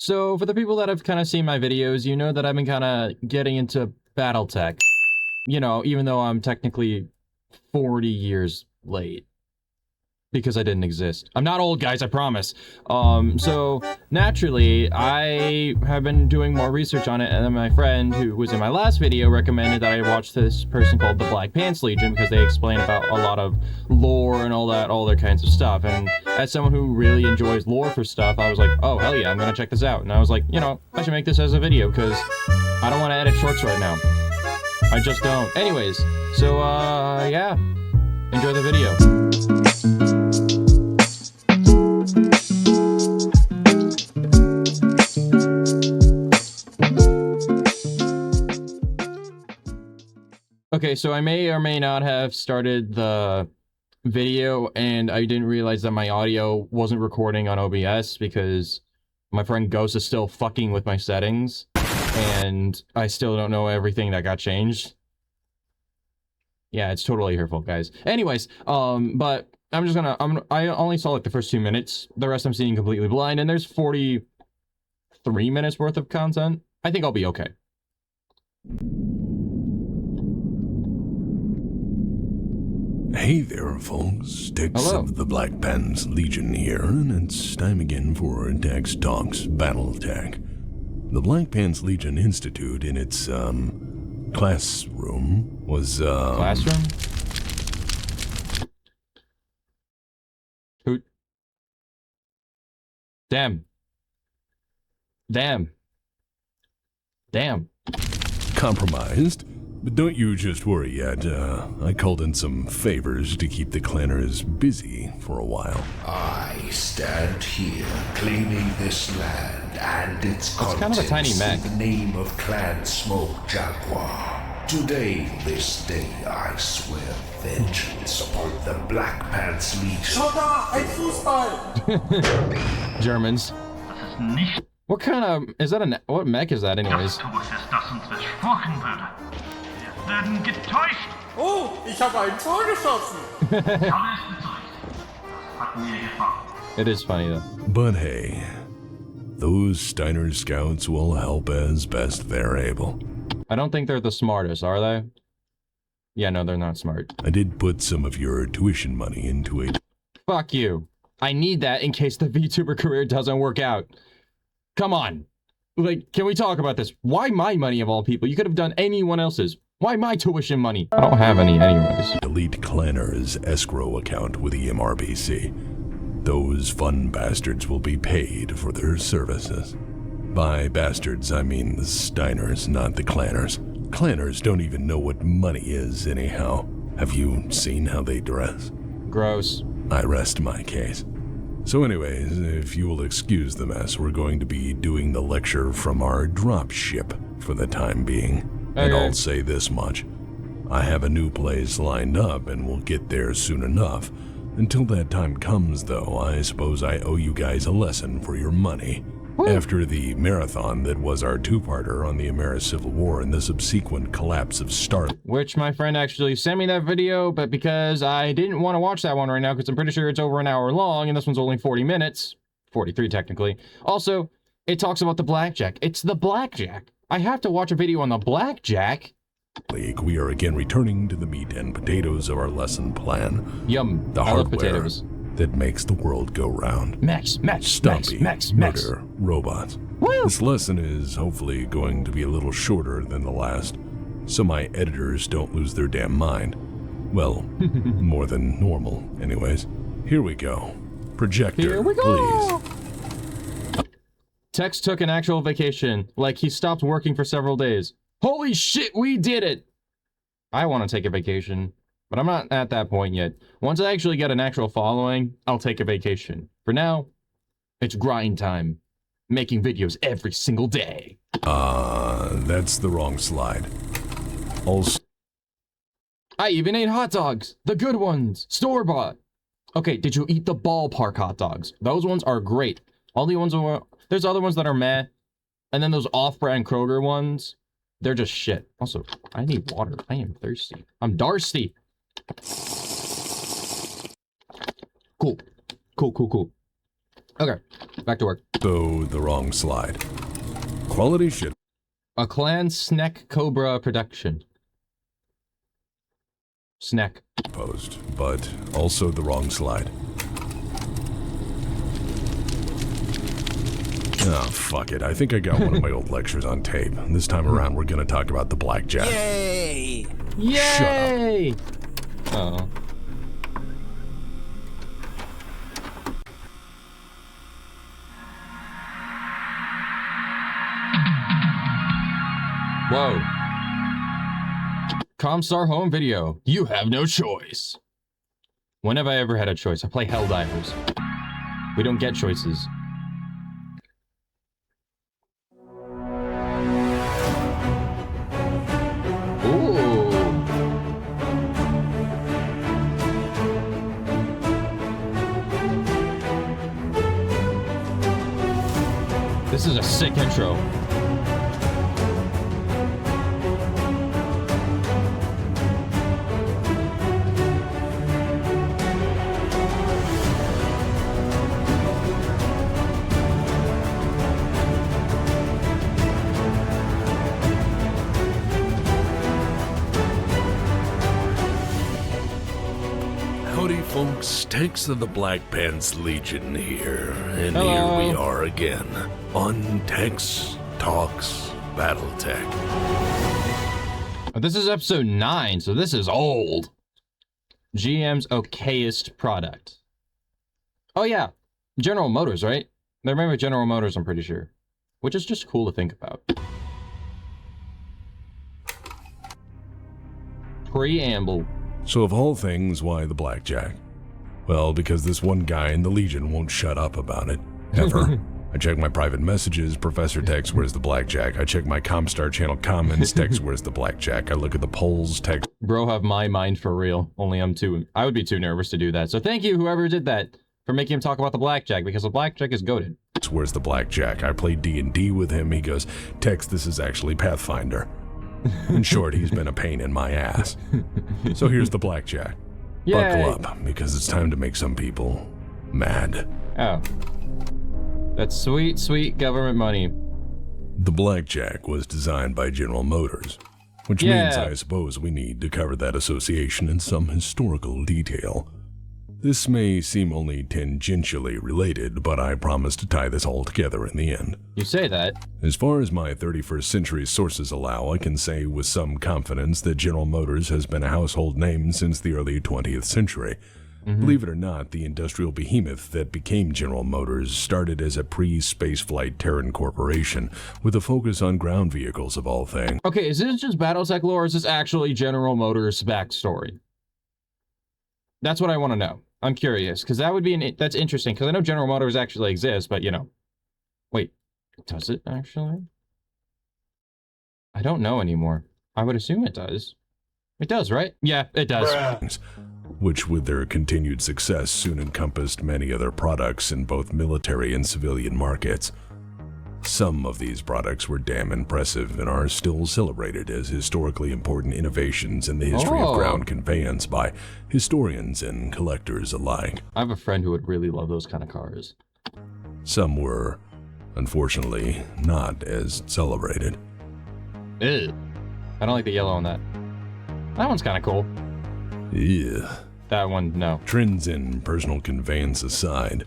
So for the people that have kind of seen my videos, you know that I've been kind of getting into Battletech. You know, even though I'm technically 40 years late. Because I didn't exist. I'm not old, guys, I promise. So naturally, I have been doing more research on it, and then my friend, who was in my last video, recommended that I watch this person called the Black Pants Legion, because they explain about a lot of lore and all their kinds of stuff. And as someone who really enjoys lore for stuff, I was like, oh, hell yeah, I'm gonna check this out. And I was like, you know, I should make this as a video, because I don't want to edit shorts right now. I just don't. Anyways, so, yeah. Enjoy the video. Okay, so I may or may not have started the video, and I didn't realize that my audio wasn't recording on OBS because my friend Ghost is still fucking with my settings, and I still don't know everything that got changed. Yeah, it's totally her fault, guys. Anyways, but I'm just gonna, I only saw like the first 2 minutes. The rest I'm seeing completely blind, and there's 43 minutes worth of content. I think I'll be okay. Hey there, folks. Tex Hello. of the Black Pants Legion here, and it's time again for Tex Talks Battletech. The Black Pants Legion Institute in its, classroom was, Classroom? Who? Damn. Damn. Damn. compromised. But don't you just worry yet. I called in some favors to keep the clanners busy for a while. I stand here claiming this land and its That's kind of a tiny contents mech. in the name of Clan Smoke Jaguar. Today, this day, I swear vengeance upon the Black Pants Legion. Ein Fußball! Germans. Das ist nicht What kind of, is that a, what mech is that anyways? das, das uns versprochen wurde. Wir werden getäuscht. Oh, ich habe ein Tor geschossen! Alles bezeugt. Das hatten wir gefahren. It is funny though. But hey, those Steiner scouts will help as best they're able. I don't think they're the smartest, are they? Yeah, no, they're not smart. I did put some of your tuition money into it. Fuck you. I need that in case the VTuber career doesn't work out. Come on. Like, can we talk about this? Why my money of all people? You could have done anyone else's. Why my tuition money? I don't have any anyways. Delete Clanner's escrow account with the MRBC. Those fun bastards will be paid for their services. By bastards, I mean the Steiners, not the Clanners. Clanners don't even know what money is anyhow. Have you seen how they dress? Gross. I rest my case. So anyways, if you will excuse the mess, we're going to be doing the lecture from our drop ship for the time being. And Okay. I'll say this much. I have a new place lined up and we'll get there soon enough. Until that time comes, though, I suppose I owe you guys a lesson for your money. After the marathon that was our two-parter on the Ameri-Civil War and the subsequent collapse of Star... Which my friend actually sent me that video, but because I didn't want to watch that one right now, because I'm pretty sure it's over an hour long, and this one's only 40 minutes. 43 technically. Also, it talks about the Blackjack. It's the Blackjack. I have to watch a video on the Blackjack. League, we are again returning to the meat and potatoes of our lesson plan. Yum. The I love hardware potatoes. that makes the world go round. Max. Stompy, murder, robots. Woo! This lesson is hopefully going to be a little shorter than the last, so my editors don't lose their damn mind. Well, more than normal, anyways. Here we go. Projector, Here we go! please. Tex took an actual vacation. Like, he stopped working for several days. Holy shit, we did it! I want to take a vacation, but I'm not at that point yet. Once I actually get an actual following, I'll take a vacation. For now, it's grind time. Making videos every single day. That's the wrong slide. Also, I even ate hot dogs! The good ones! Store-bought! Okay, did you eat the ballpark hot dogs? Those ones are great. All the ones are... There's other ones that are meh. And then those off-brand Kroger ones, they're just shit. Also, I need water. I am thirsty. I'm Darsty. Cool. Okay, back to work. So the wrong slide. Quality shit. A clan snack cobra production. Snack. Post, but also the wrong slide. Oh, fuck it. I think I got one of my old lectures on tape. This time around, we're gonna talk about the Blackjack. Yay! Yay! Oh. Whoa. Comstar home video. You have no choice. When have I ever had a choice? I play Helldivers. We don't get choices. Ooh. This is a sick intro. Howdy, folks. Tanks of the Black Pants Legion here. And Hello. here we are again on Tanks Talks Battletech. This is episode 9, so this is old. GM's okayest product. Oh yeah, General Motors, right? I remember General Motors, I'm pretty sure. Which is just cool to think about. Preamble. So of all things, why the Blackjack? Well, because this one guy in the Legion won't shut up about it. Ever. I check my private messages, Professor texts, where's the Blackjack? I check my Comstar channel comments, text, where's the Blackjack? I look at the polls, text, Bro, have my mind for real. Only I would be too nervous to do that. So thank you, whoever did that, for making him talk about the Blackjack, because the Blackjack is goated. where's the Blackjack? I played D&D with him. He goes, text, this is actually Pathfinder. In short, he's been a pain in my ass. So here's the Blackjack. Yay. Buckle up, because it's time to make some people mad. Oh. That's sweet, sweet government money. The Blackjack was designed by General Motors, which means I suppose we need to cover that association in some historical detail. This may seem only tangentially related, but I promise to tie this all together in the end. You say that. As far as my 31st century sources allow, I can say with some confidence that General Motors has been a household name since the early 20th century. Believe it or not, the industrial behemoth that became General Motors started as a pre-spaceflight Terran corporation, with a focus on ground vehicles of all things. Okay, is this just Battletech lore, or is this actually General Motors' backstory? That's what I want to know. I'm curious, because that would be that's interesting, because I know General Motors actually exists, but you know. Wait, does it actually? I don't know anymore. I would assume it does. It does, right? Yeah, it does. Which, with their continued success, soon encompassed many other products in both military and civilian markets. Some of these products were damn impressive and are still celebrated as historically important innovations in the history of ground conveyance by historians and collectors alike. I have a friend who would really love those kind of cars. Some were, unfortunately, not as celebrated. Ew. I don't like the yellow on that. That one's kind of cool. Yeah. That one, no. Trends in personal conveyance aside,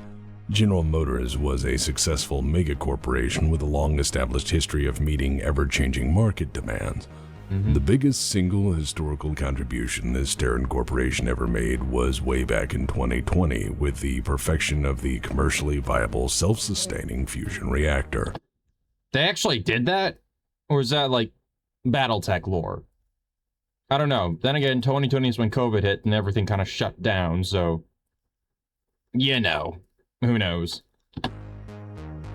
General Motors was a successful megacorporation with a long-established history of meeting ever-changing market demands. The biggest single historical contribution this Terran corporation ever made was way back in 2020 with the perfection of the commercially viable self-sustaining fusion reactor. They actually did that? Or is that like Battletech lore? I don't know. Then again, 2020 is when COVID hit and everything kind of shut down, so... You know. Who knows?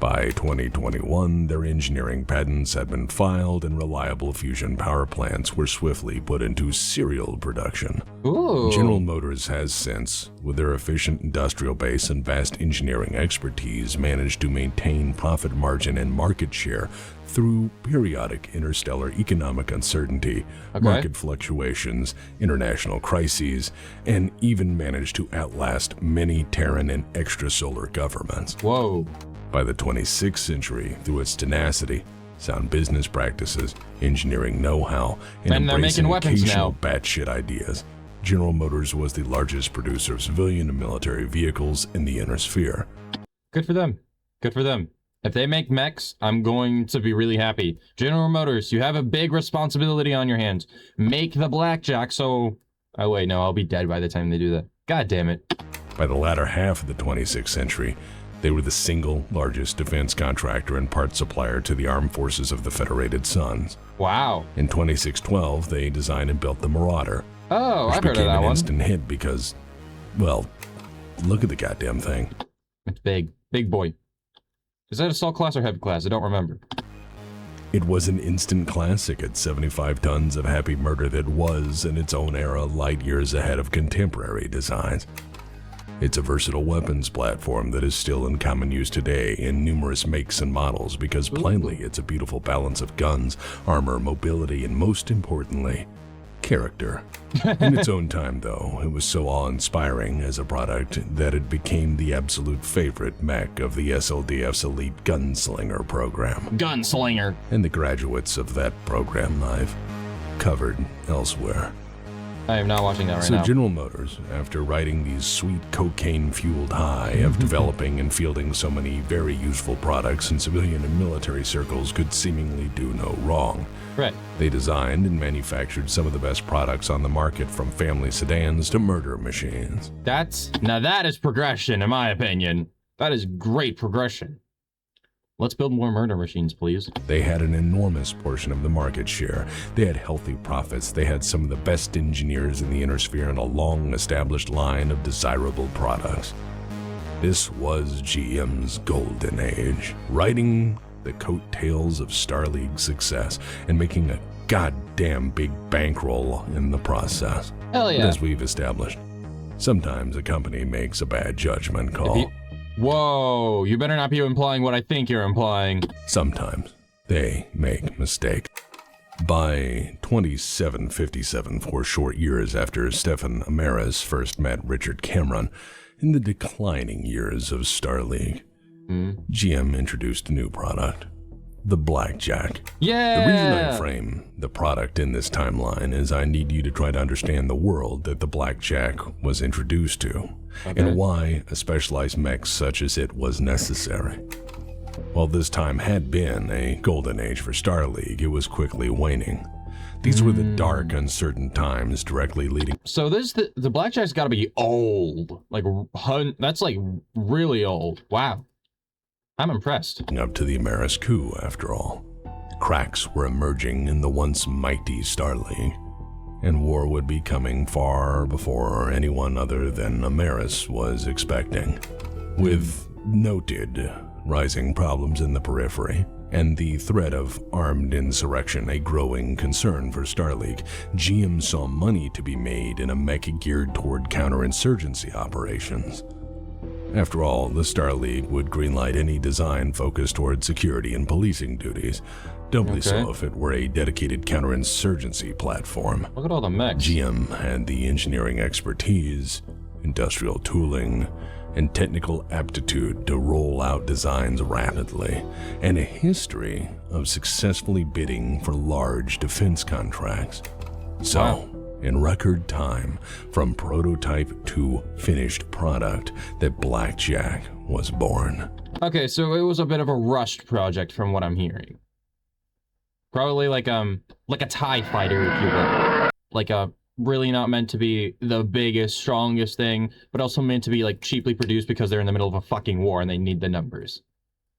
By 2021, their engineering patents had been filed and reliable fusion power plants were swiftly put into serial production. Ooh. General Motors has since, with their efficient industrial base and vast engineering expertise, managed to maintain profit margin and market share through periodic interstellar economic uncertainty, market fluctuations, international crises, and even managed to outlast many Terran and extrasolar governments. Whoa. By the 26th century, through its tenacity, sound business practices, engineering know-how, and embracing occasional batshit ideas, General Motors was the largest producer of civilian and military vehicles in the inner sphere. Good for them. Good for them. If they make mechs, I'm going to be really happy. General Motors, you have a big responsibility on your hands. Make the Blackjack so... Oh wait, no, I'll be dead by the time they do that. God damn it. By the latter half of the 26th century, they were the single largest defense contractor and parts supplier to the armed forces of the Federated Suns. Wow. In 2612, they designed and built the Marauder. Oh, I've heard of that one. Which became an instant hit because, well, look at the goddamn thing. It's big. Big boy. Is that assault class or heavy class? I don't remember. It was an instant classic at 75 tons of happy murder that was, in its own era, light years ahead of contemporary designs. It's a versatile weapons platform that is still in common use today in numerous makes and models because plainly it's a beautiful balance of guns, armor, mobility, and most importantly, character. In its own time, though, it was so awe-inspiring as a product that it became the absolute favorite mech of the SLDF's elite gunslinger program. Gunslinger. And the graduates of that program I've covered elsewhere. I am not watching that right now. So General Motors, after riding these sweet cocaine-fueled high of developing and fielding so many very useful products in civilian and military circles, could seemingly do no wrong. Right. They designed and manufactured some of the best products on the market, from family sedans to murder machines. Now that is progression, in my opinion. That is great progression. Let's build more murder machines, please. They had an enormous portion of the market share. They had healthy profits. They had some of the best engineers in the inner sphere and a long-established line of desirable products. This was GM's golden age, riding the coattails of Star League's success and making a goddamn big bankroll in the process. Hell yeah. But as we've established, sometimes a company makes a bad judgment call. Whoa, you better not be implying what I think you're implying. Sometimes they make mistakes. By 2757, 4 short years after Stefan Amaris first met Richard Cameron, in the declining years of Star League, GM introduced a new product, the Blackjack. Yeah! The reason I frame the product in this timeline is I need you to try to understand the world that the Blackjack was introduced to, and why a specialized mech such as it was necessary. While this time had been a golden age for Star League, it was quickly waning. These were the dark, uncertain times directly leading. So the Blackjack's gotta be old. Like, that's like really old. Wow. I'm impressed. Up to the Amaris coup, after all. Cracks were emerging in the once mighty Star League, and war would be coming far before anyone other than Amaris was expecting. With noted rising problems in the periphery, and the threat of armed insurrection a growing concern for Star League, GM saw money to be made in a mech geared toward counterinsurgency operations. After all, the Star League would greenlight any design focused toward security and policing duties, doubly so if it were a dedicated counterinsurgency platform. Look at all the mechs. GM had the engineering expertise, industrial tooling, and technical aptitude to roll out designs rapidly, and a history of successfully bidding for large defense contracts. So, in record time, from prototype to finished product, that Blackjack was born. Okay, so it was a bit of a rushed project from what I'm hearing. Probably like a TIE fighter, if you will. Like really not meant to be the biggest, strongest thing, but also meant to be like cheaply produced because they're in the middle of a fucking war and they need the numbers.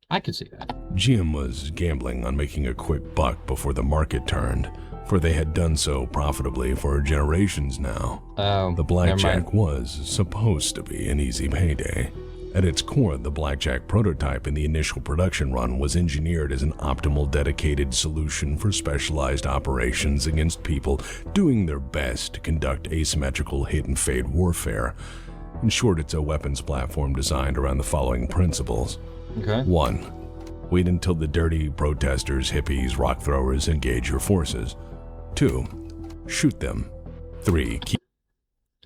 I could see that. GM was gambling on making a quick buck before the market turned, for they had done so profitably for generations now. Oh, the Blackjack was supposed to be an easy payday. At its core, the Blackjack prototype in the initial production run was engineered as an optimal dedicated solution for specialized operations against people doing their best to conduct asymmetrical hit-and-fade warfare. In short, it's a weapons platform designed around the following principles. Okay. 1. Wait until the dirty protesters, hippies, rock throwers engage your forces. 2. Shoot them. 3.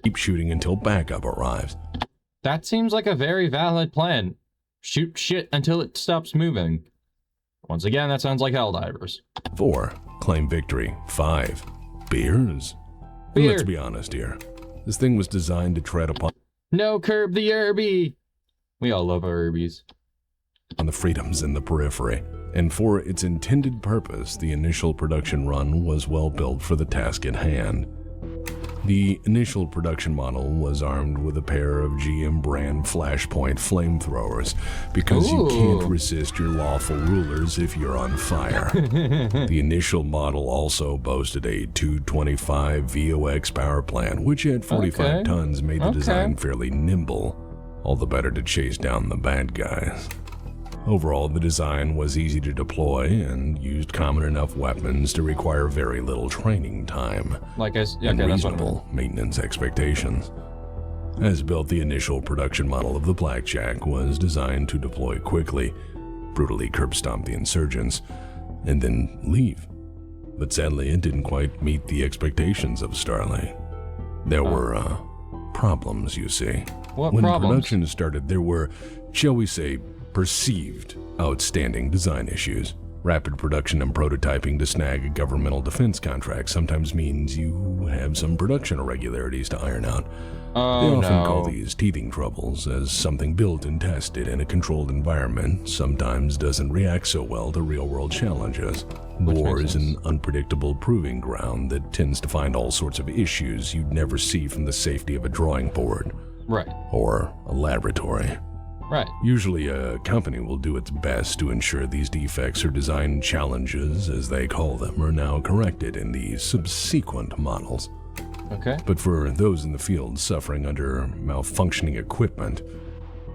Keep shooting until backup arrives. That seems like a very valid plan. Shoot shit until it stops moving. Once again, that sounds like Helldivers. 4. Claim victory. 5. Beers? Beer. Let's be honest here. This thing was designed to tread upon No, curb the Irby! We all love our Irbies. on the freedoms in the periphery. And for its intended purpose, the initial production run was well built for the task at hand. The initial production model was armed with a pair of GM brand Flashpoint flamethrowers because you can't resist your lawful rulers if you're on fire. The initial model also boasted a 225 VOX power plant, which at 45 tons made the design fairly nimble, all the better to chase down the bad guys. Overall, the design was easy to deploy and used common enough weapons to require very little training time and reasonable maintenance expectations. As built, the initial production model of the Blackjack was designed to deploy quickly, brutally curb stomp the insurgents, and then leave. But sadly, it didn't quite meet the expectations of Starlight. There were problems, you see. What when problems? production started, there were, shall we say, perceived outstanding design issues. Rapid production and prototyping to snag a governmental defense contract sometimes means you have some production irregularities to iron out. They often call these teething troubles, as something built and tested in a controlled environment sometimes doesn't react so well to real-world challenges. War is an unpredictable proving ground that tends to find all sorts of issues you'd never see from the safety of a drawing board. Right. Or a laboratory. Right. Usually a company will do its best to ensure these defects or design challenges, as they call them, are now corrected in the subsequent models. Okay. But for those in the field suffering under malfunctioning equipment,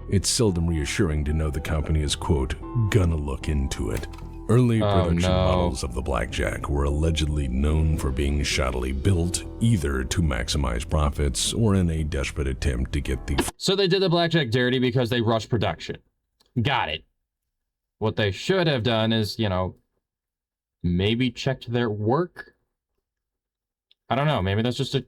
it's seldom reassuring to know the company is, quote, gonna look into it. Early production models of the Blackjack were allegedly known for being shoddily built, either to maximize profits or in a desperate attempt to get the... So they did the Blackjack dirty because they rushed production. Got it. What they should have done is, you know, maybe checked their work? I don't know, maybe that's just a...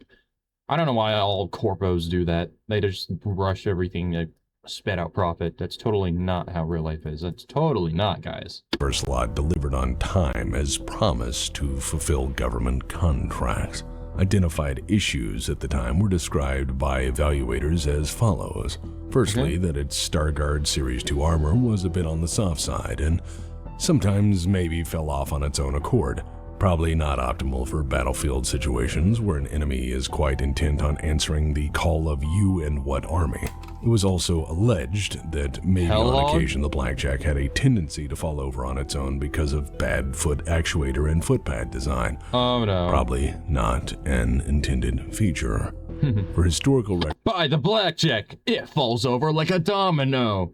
I don't know why all corpos do that. They just rush everything to spit out profit. That's totally not how real life is. That's totally not, guys. First lot delivered on time as promised to fulfill government contracts. Identified issues at the time were described by evaluators as follows. Firstly, that its Starguard Series 2 armor was a bit on the soft side and sometimes maybe fell off on its own accord. Probably not optimal for battlefield situations where an enemy is quite intent on answering the call of you and what army. It was also alleged that maybe on occasion the Blackjack had a tendency to fall over on its own because of bad foot actuator and footpad design. Oh no. Probably not an intended feature. For historical record By the Blackjack, it falls over like a domino.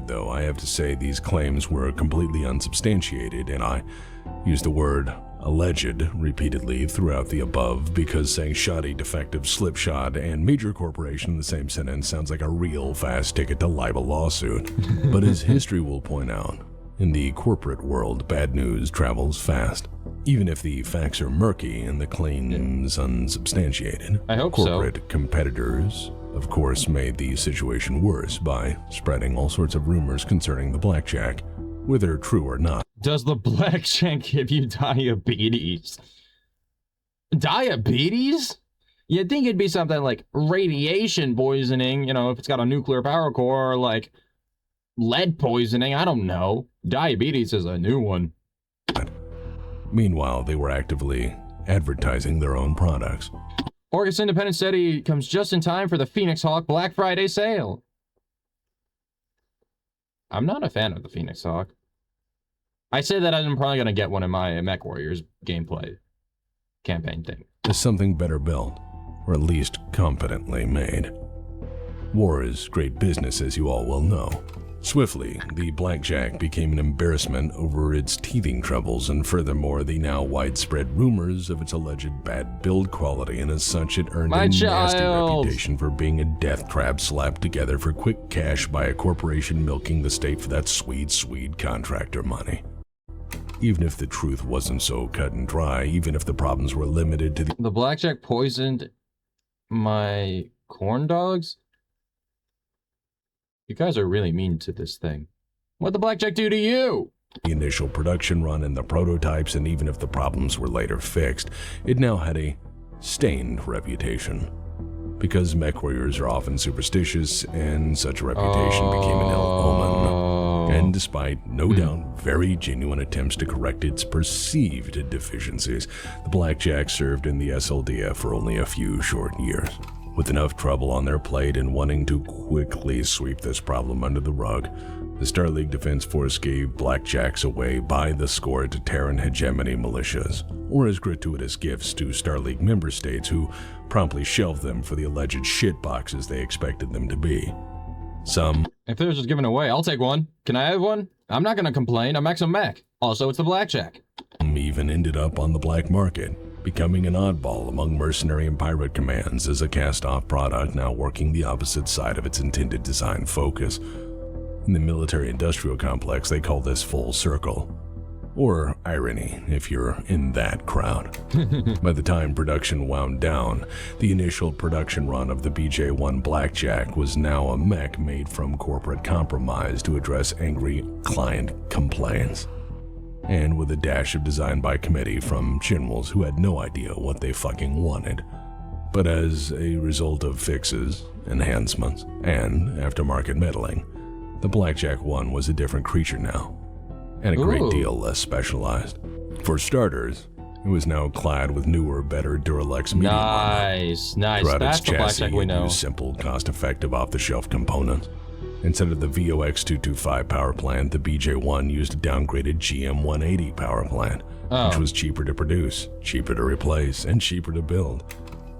Though, I have to say these claims were completely unsubstantiated, and I used the word alleged repeatedly throughout the above because saying shoddy, defective, slipshod, and major corporation in the same sentence sounds like a real fast ticket to libel lawsuit. But as history will point out, in the corporate world, bad news travels fast. Even if the facts are murky and the claims unsubstantiated, I hope corporate competitors, of course, made the situation worse by spreading all sorts of rumors concerning the Blackjack, whether true or not. Does the Blackjack give you diabetes? Diabetes? You'd think it'd be something like radiation poisoning, you know, if it's got a nuclear power core, or like lead poisoning, I don't know. Diabetes is a new one. Meanwhile, they were actively advertising their own products. August Independence Study comes just in time for the Phoenix Hawk Black Friday sale. I'm not a fan of the Phoenix Hawk. I say that I'm probably going to get one in my MechWarriors gameplay campaign thing. Is something better built, or at least competently made. War is great business, as you all well know. Swiftly, the Blackjack became an embarrassment over its teething troubles and furthermore the now widespread rumors of its alleged bad build quality, and as such it earned a nasty reputation for being a death trap slapped together for quick cash by a corporation milking the state for that sweet contractor money. Even if the truth wasn't so cut and dry, even if the problems were limited to The Blackjack poisoned my corn dogs? You guys are really mean to this thing. What'd the Blackjack do to you? the initial production run and the prototypes, and even if the problems were later fixed, it now had a stained reputation. Because mechwarriors are often superstitious, and such a reputation became an ill omen. And despite, no doubt, very genuine attempts to correct its perceived deficiencies, the Blackjack served in the SLDF for only a few short years. With enough trouble on their plate and wanting to quickly sweep this problem under the rug, the Star League Defense Force gave Blackjacks away by the score to Terran hegemony militias, or as gratuitous gifts to Star League member states who promptly shelved them for the alleged shitboxes they expected them to be. Some... If they're just given away, I'll take one. Can I have one? I'm not gonna complain, I'm Maxim Mech. Also, it's the Blackjack. Even ended up on the black market, becoming an oddball among mercenary and pirate commands as a cast-off product now working the opposite side of its intended design focus. In the military-industrial complex, they call this full circle. Or irony, if you're in that crowd. By the time production wound down, the initial production run of the BJ-1 Blackjack was now a mech made from corporate compromise to address angry client complaints. And with a dash of design by committee from generals who had no idea what they fucking wanted. But as a result of fixes, enhancements, and aftermarket meddling, the Blackjack 1 was a different creature now, and a great deal less specialized. For starters, it was now clad with newer, better Duralex medium armor. Nice. Throughout That's its the chassis, Blackjack we it know. used simple, cost-effective, off-the-shelf components. Instead of the VOX-225 power plant, the BJ-1 used a downgraded GM-180 power plant, which was cheaper to produce, cheaper to replace, and cheaper to build.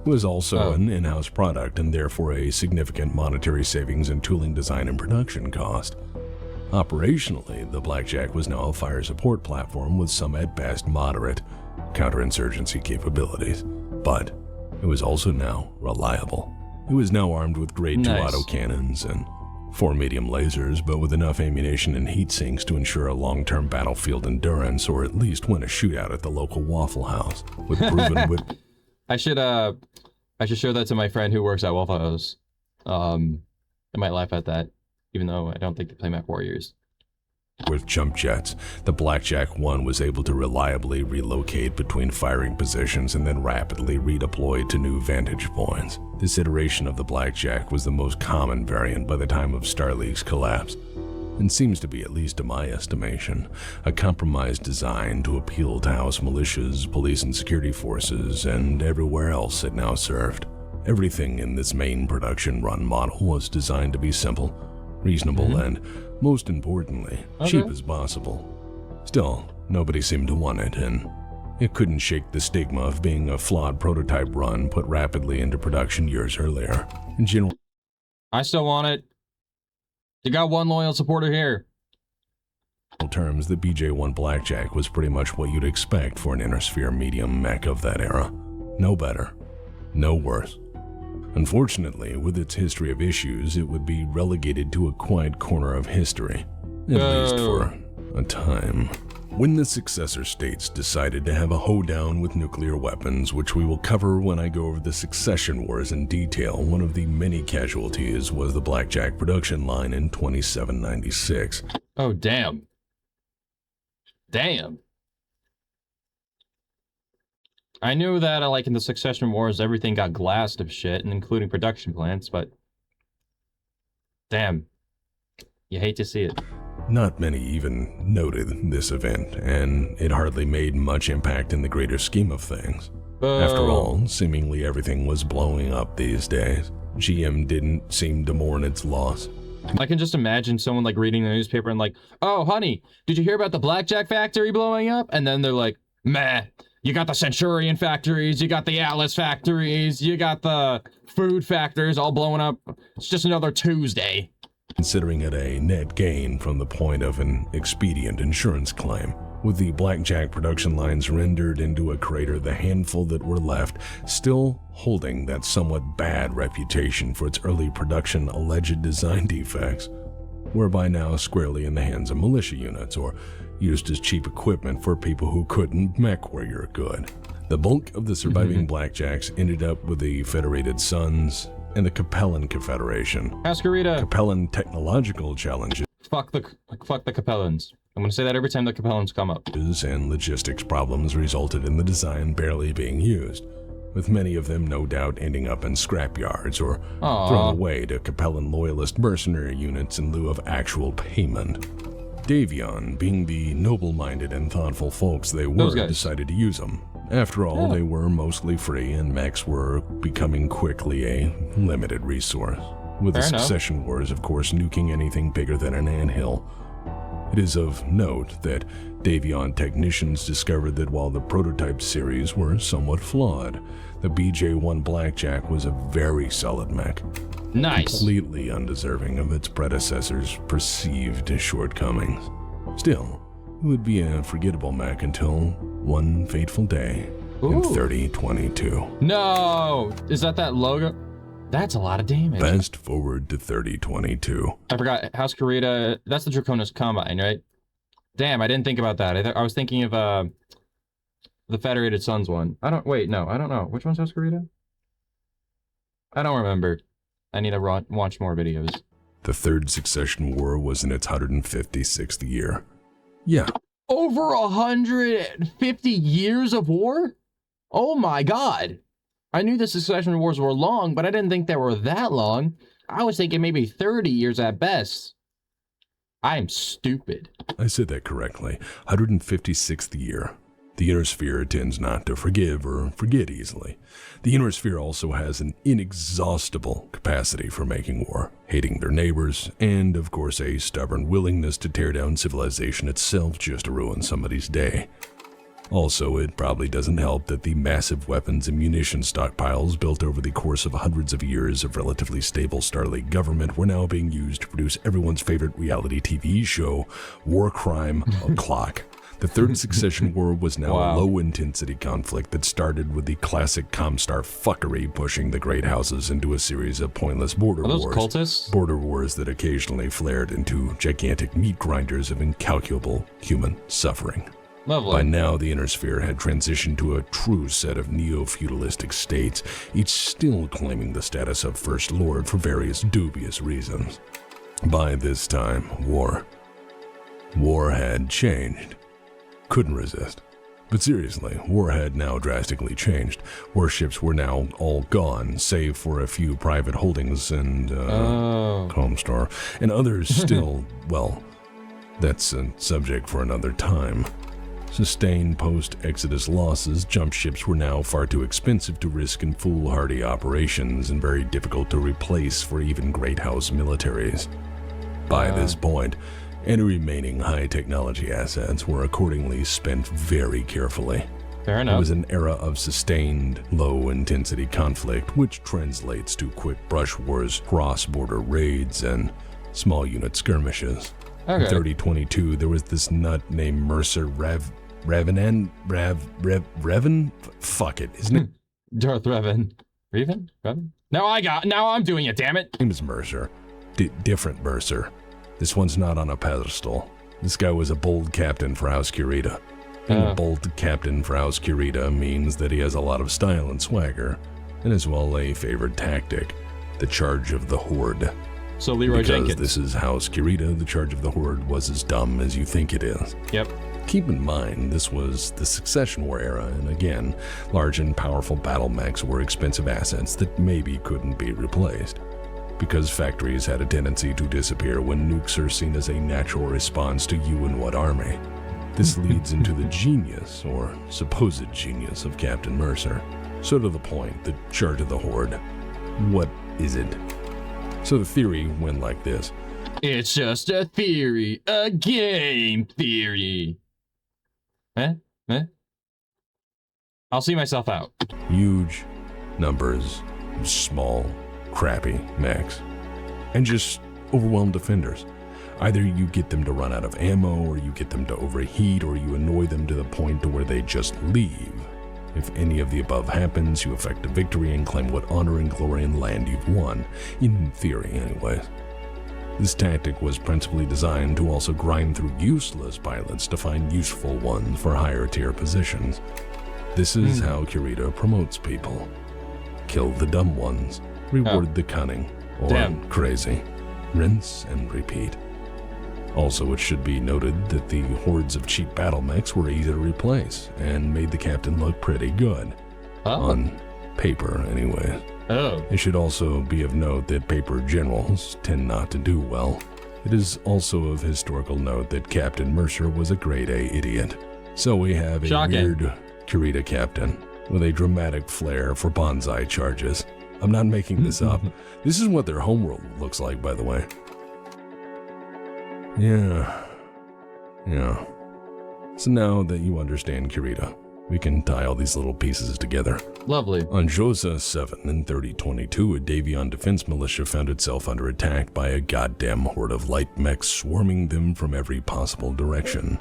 It was also an in-house product and therefore a significant monetary savings in tooling design and production cost. Operationally, the Blackjack was now a fire support platform with some at best moderate counterinsurgency capabilities, but it was also now reliable. It was now armed with grade 2 autocannons and 4 medium lasers, but with enough ammunition and heat sinks to ensure a long-term battlefield endurance, or at least win a shootout at the local Waffle House. With proven whip. I should show that to my friend who works at Waffle House. I might laugh at that, even though I don't think they play mechwarriors. With jump jets, the Blackjack 1 was able to reliably relocate between firing positions and then rapidly redeploy to new vantage points. This iteration of the Blackjack was the most common variant by the time of Star League's collapse, and seems to be, at least to my estimation, a compromised design to appeal to house militias, police and security forces, and everywhere else it now served. Everything in this main production run model was designed to be simple, reasonable, and, most importantly, cheap as possible. Still, nobody seemed to want it, and it couldn't shake the stigma of being a flawed prototype run put rapidly into production years earlier. In general, I still want it. You got one loyal supporter here. In terms, the BJ-1 Blackjack was pretty much what you'd expect for an inner sphere medium mech of that era. No better, no worse. Unfortunately, with its history of issues, it would be relegated to a quiet corner of history, at least for a time. When the successor states decided to have a hoedown with nuclear weapons, which we will cover when I go over the succession wars in detail, one of the many casualties was the Blackjack production line in 2796. Oh, damn. Damn. I knew that, like, in the succession wars, everything got glassed of shit, and including production plants, but... Damn. You hate to see it. Not many even noted this event, and it hardly made much impact in the greater scheme of things. After all, seemingly everything was blowing up these days. GM didn't seem to mourn its loss. I can just imagine someone, like, reading the newspaper and like, oh, honey, did you hear about the Blackjack factory blowing up? And then they're like, meh. You got the Centurion factories, you got the Atlas factories, you got the food factories all blowing up. It's just another Tuesday. Considering it a net gain from the point of an expedient insurance claim. With the Blackjack production lines rendered into a crater, the handful that were left still holding that somewhat bad reputation for its early production alleged design defects, were by now squarely in the hands of militia units or used as cheap equipment for people who couldn't mechwarrior good. The bulk of the surviving Blackjacks ended up with the Federated Sons and the Capellan Confederation. Ascarita. Capellan technological challenges Fuck the Capellans. I'm gonna say that every time the Capellans come up. and logistics problems resulted in the design barely being used, with many of them no doubt ending up in scrapyards or thrown away to Capellan loyalist mercenary units in lieu of actual payment. Davion, being the noble-minded and thoughtful folks they were, decided to use them. After all, they were mostly free, and mechs were becoming quickly a limited resource, with the succession wars, of course, nuking anything bigger than an anthill. It is of note that Davion technicians discovered that while the prototype series were somewhat flawed, the BJ-1 Blackjack was a very solid mech. Nice. Completely undeserving of its predecessor's perceived shortcomings. Still, it would be a forgettable mech until one fateful day in 3022. No! Is that logo? That's a lot of damage. Fast forward to 3022. I forgot, House Karita, that's the Draconis Combine, right? Damn, I didn't think about that. I was thinking of the Federated Sons one. I don't know. Which one's House Karita? I don't remember. I need to watch more videos. The Third Succession War was in its 156th year. Yeah. Over 150 years of war? Oh my god. I knew the Succession Wars were long, but I didn't think they were that long. I was thinking maybe 30 years at best. I am stupid. I said that correctly. 156th year. The Inner Sphere tends not to forgive or forget easily. The Inner Sphere also has an inexhaustible capacity for making war, hating their neighbors, and of course a stubborn willingness to tear down civilization itself just to ruin somebody's day. Also, it probably doesn't help that the massive weapons and munition stockpiles built over the course of hundreds of years of relatively stable Starleague government were now being used to produce everyone's favorite reality TV show, War Crime O'Clock. The Third Succession War was now a low-intensity conflict that started with the classic Comstar fuckery pushing the great houses into a series of pointless border wars. Cultists? Border wars that occasionally flared into gigantic meat grinders of incalculable human suffering. Lovely. By now, the Inner Sphere had transitioned to a true set of neo-feudalistic states, each still claiming the status of First Lord for various dubious reasons. By this time, war had changed. Couldn't resist. But seriously, war had now drastically changed. Warships were now all gone, save for a few private holdings and, Comstar, and others still, well, that's a subject for another time. Sustained post-Exodus losses, jump ships were now far too expensive to risk in foolhardy operations and very difficult to replace for even great house militaries. By this point, any remaining high-technology assets were accordingly spent very carefully. Fair enough. It was an era of sustained, low-intensity conflict, which translates to quick brush wars, cross-border raids, and small unit skirmishes. Okay. In 3022, there was this nut named Mercer Revan? Fuck it, isn't it? Darth Revan. Revan? Now I'm doing it, damn it. His name is Mercer. Different Mercer. This one's not on a pedestal. This guy was a bold captain for House Kurita. Being a bold captain for House Kurita means that he has a lot of style and swagger, and as well a favored tactic, the charge of the Horde. So Leroy because Jenkins. This is House Kurita, the charge of the Horde was as dumb as you think it is. Yep. Keep in mind, this was the Succession War era, and again, large and powerful battle mechs were expensive assets that maybe couldn't be replaced. Because factories had a tendency to disappear when nukes are seen as a natural response to you and what army. This leads into the genius, or supposed genius, of Captain Mercer. So to the point, the charge of the Horde. What is it? So the theory went like this. It's just a theory, a game theory. I'll see myself out. Huge numbers of small, crappy mechs, and just overwhelmed defenders. Either you get them to run out of ammo, or you get them to overheat, or you annoy them to the point to where they just leave. If any of the above happens, you effect a victory and claim what honor and glory and land you've won. In theory, anyways. This tactic was principally designed to also grind through useless pilots to find useful ones for higher tier positions. This is how Kurita promotes people. Kill the dumb ones, reward the cunning, or crazy. Rinse and repeat. Also, it should be noted that the hordes of cheap battle mechs were easy to replace, and made the captain look pretty good. On paper, anyway. It should also be of note that paper generals tend not to do well. It is also of historical note that Captain Mercer was a grade A idiot. So we have a weird Kurita captain with a dramatic flair for bonsai charges. I'm not making this up. This is what their homeworld looks like, by the way. Yeah. So now that you understand Kurita, we can tie all these little pieces together. Lovely. On Josa 7 in 3022, a Davion defense militia found itself under attack by a goddamn horde of light mechs swarming them from every possible direction.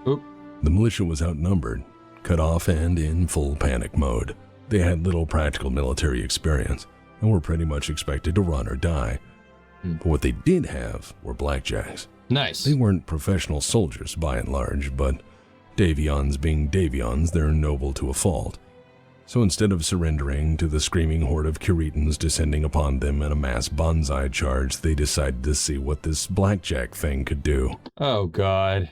Oop. The militia was outnumbered, cut off, and in full panic mode. They had little practical military experience, and were pretty much expected to run or die. But what they did have were blackjacks. Nice. They weren't professional soldiers by and large, but Davions being Davions, they're noble to a fault. So instead of surrendering to the screaming horde of Kuritans descending upon them in a mass bonsai charge, they decided to see what this blackjack thing could do. Oh god.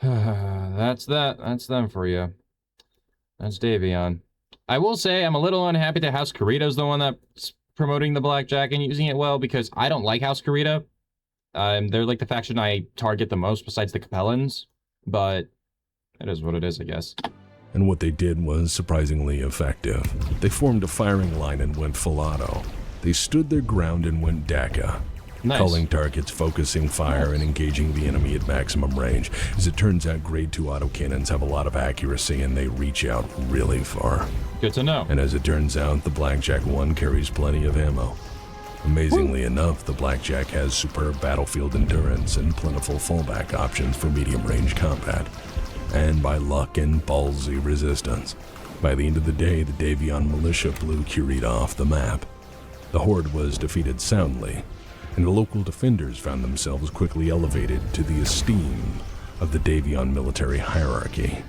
That's them for you. That's Davion. I will say I'm a little unhappy that House Kurita's the one that's promoting the blackjack and using it well, because I don't like House Kurita. They're like the faction I target the most besides the Capellans, but it is what it is, I guess. And what they did was surprisingly effective. They formed a firing line and went full auto. They stood their ground and went DACA. Nice. Culling targets, focusing fire, and engaging the enemy at maximum range. As it turns out, grade 2 autocannons have a lot of accuracy and they reach out really far. Good to know. And as it turns out, the Blackjack 1 carries plenty of ammo. Amazingly enough, the Blackjack has superb battlefield endurance and plentiful fallback options for medium-range combat. And by luck and ballsy resistance. By the end of the day, the Davion militia blew Kurita off the map. The horde was defeated soundly, and the local defenders found themselves quickly elevated to the esteem of the Davion military hierarchy.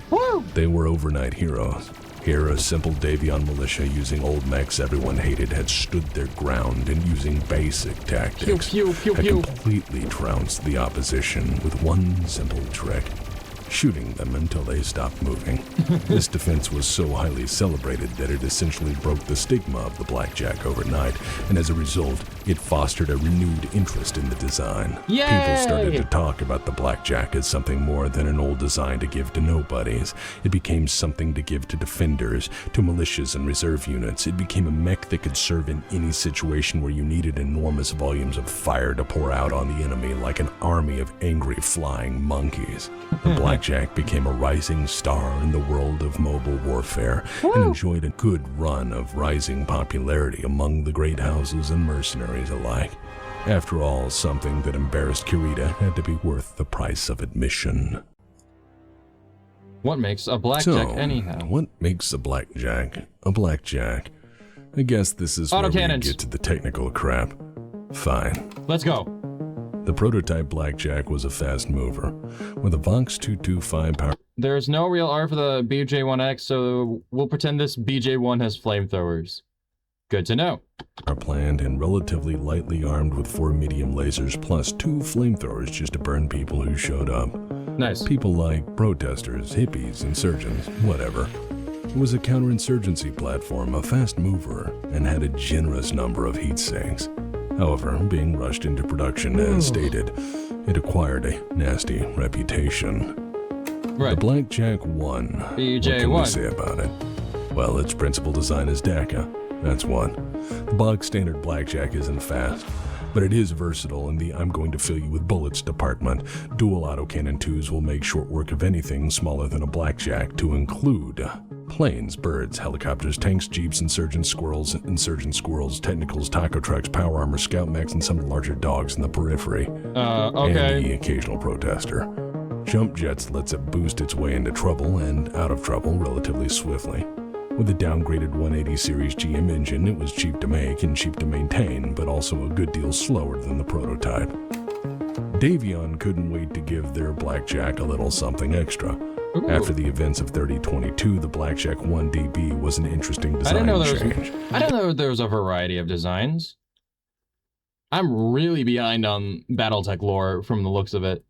They were overnight heroes. Here, a simple Davion militia using old mechs everyone hated had stood their ground and using basic tactics had completely trounced the opposition with one simple trick. Shooting them until they stopped moving. This defense was so highly celebrated that it essentially broke the stigma of the Blackjack overnight, and as a result, it fostered a renewed interest in the design. Yay! People started to talk about the Blackjack as something more than an old design to give to nobodies. It became something to give to defenders, to militias and reserve units. It became a mech that could serve in any situation where you needed enormous volumes of fire to pour out on the enemy like an army of angry flying monkeys. The Blackjack became a rising star in the world of mobile warfare and enjoyed a good run of rising popularity among the great houses and mercenaries alike. After all, something that embarrassed Kurita had to be worth the price of admission. What makes a blackjack anyhow? What makes a blackjack a blackjack? I guess this is where we get to the technical crap. Fine. Let's go. The prototype Blackjack was a fast mover, with a Vox 225 power. There's no real R for the BJ1X, so we'll pretend this BJ1 has flamethrowers. Good to know. Are planned and relatively lightly armed with 4 medium lasers plus 2 flamethrowers just to burn people who showed up. Nice. People like protesters, hippies, insurgents, whatever. It was a counterinsurgency platform, a fast mover, and had a generous number of heat sinks. However, being rushed into production as stated, it acquired a nasty reputation. Right. The Blackjack 1. BJ1. What can we say about it? Well, its principal design is DACA. That's one. The bog standard Blackjack isn't fast. but it is versatile in the I'm going to fill you with bullets department. Dual autocannon 2s will make short work of anything smaller than a Blackjack, to include planes, birds, helicopters, tanks, jeeps, insurgent squirrels, technicals, taco trucks, power armor, scout mechs, and some larger dogs in the periphery. Okay. And the occasional protester. Jump jets lets it boost its way into trouble and out of trouble relatively swiftly. With a downgraded 180 series GM engine, it was cheap to make and cheap to maintain, but also a good deal slower than the prototype. Davion couldn't wait to give their Blackjack a little something extra. Ooh. After the events of 3022, the Blackjack 1DB was an interesting design change. I didn't know there was a variety of designs. I'm really behind on Battletech lore from the looks of it.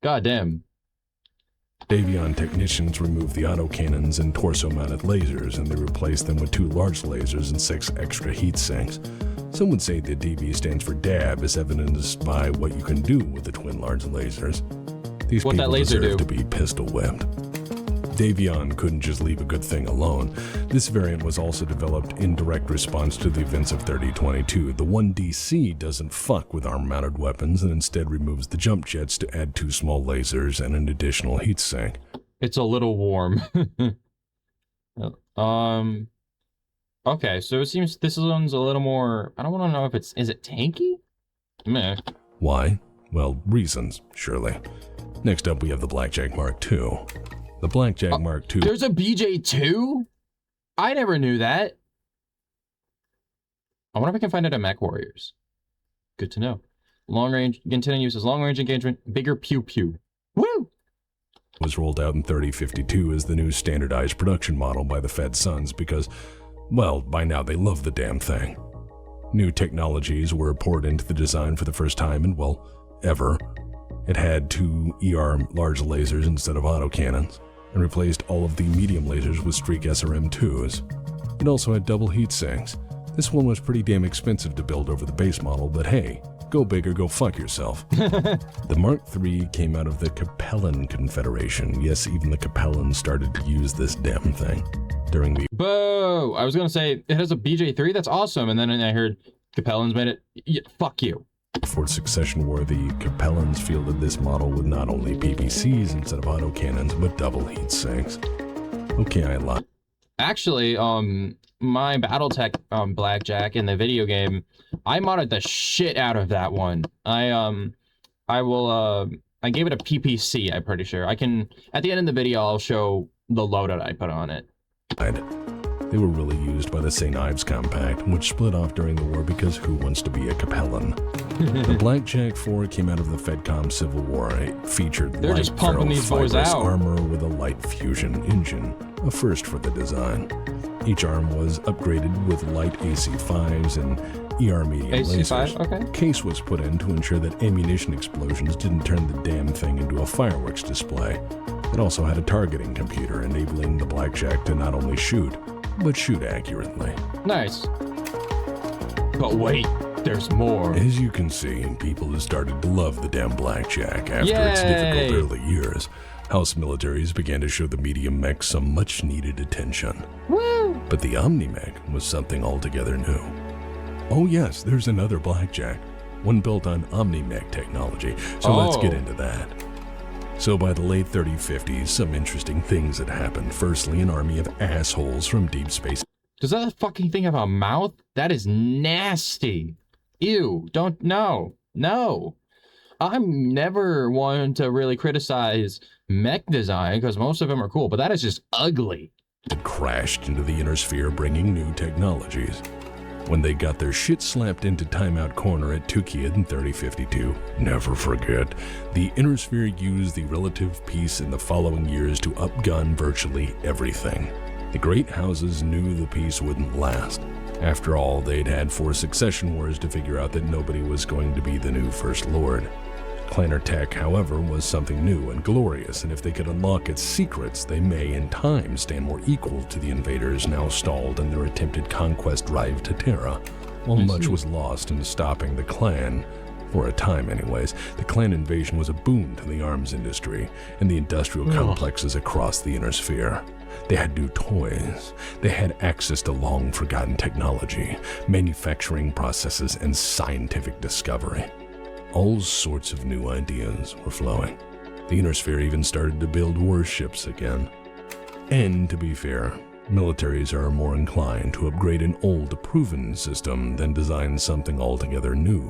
God damn. Davion technicians removed the autocannons and torso-mounted lasers, and they replaced them with 2 large lasers and 6 extra heat sinks. Some would say the DB stands for DAB, as evidenced by what you can do with the twin large lasers. These What that people laser deserve do? to be pistol-whipped. Davion couldn't just leave a good thing alone. This variant was also developed in direct response to the events of 3022. The 1DC doesn't fuck with arm-mounted weapons and instead removes the jump jets to add 2 small lasers and an additional heatsink. It's a little warm. Okay, so it seems this one's a little more, I don't want to know if is it tanky? Meh. Why? Well, reasons, surely. Next up, we have the Blackjack Mark II. The Blackjack Mark II... There's a BJ2? I never knew that. I wonder if I can find it at mechwarriors. Good to know. Long range, antenna uses long range engagement, bigger pew pew. Woo! was rolled out in 3052 as the new standardized production model by the Fed Sons because, well, by now they love the damn thing. New technologies were poured into the design for the first time in, well, ever. It had 2 ER large lasers instead of autocannons, and replaced all of the medium lasers with Streak SRM2s. It also had double heat sinks. This one was pretty damn expensive to build over the base model, but hey, go big or go fuck yourself. The Mark III came out of the Capellan Confederation. Yes, even the Capellans started to use this damn thing during the... Boo! I was gonna say, it has a BJ3, that's awesome, and then I heard Capellans made it, yeah, fuck you. For Succession War, the Capellans fielded this model with not only PPCs instead of autocannons, but double heat sinks. Okay, I lied. Actually, my Battletech Blackjack in the video game, I modded the shit out of that one. I gave it a PPC, I'm pretty sure. I can, at the end of the video, I'll show the loadout I put on it. They were really used by the St. Ives Compact, which split off during the war because who wants to be a Capellan? The Blackjack 4 came out of the Fedcom Civil War. It featured They're just pumping these boys out. armor with a light fusion engine, a first for the design. Each arm was upgraded with light AC5s and ER medium AC5, lasers. okay. Case was put in to ensure that ammunition explosions didn't turn the damn thing into a fireworks display. It also had a targeting computer, enabling the Blackjack to not only shoot, but shoot accurately. Nice. But wait, there's more. As you can see, people have started to love the damn Blackjack after its difficult early years. House militaries began to show the medium mech some much-needed attention. Woo! But the Omni mech was something altogether new. Oh yes, there's another Blackjack, one built on Omni mech technology, so let's get into that. So by the late 3050s, some interesting things had happened. Firstly, an army of assholes from deep space. Does that fucking thing have a mouth? That is nasty. Ew, don't, no. I'm never one to really criticize mech design because most of them are cool, but that is just ugly. Had crashed into the inner sphere, bringing new technologies. When they got their shit slapped into Timeout Corner at Tukiad in 3052, never forget, the inner sphere used the relative peace in the following years to upgun virtually everything. The great houses knew the peace wouldn't last. After all, they'd had 4 succession wars to figure out that nobody was going to be the new First Lord. Clanner Tech, however, was something new and glorious, and if they could unlock its secrets, they may in time stand more equal to the invaders now stalled in their attempted conquest drive to Terra. While much was lost in stopping the clan, For a time anyways, the clan invasion was a boon to the arms industry and the industrial complexes across the inner sphere. They had new toys. They had access to long-forgotten technology, manufacturing processes, and scientific discovery. All sorts of new ideas were flowing. The inner sphere even started to build warships again. And to be fair, militaries are more inclined to upgrade an old, proven system than design something altogether new.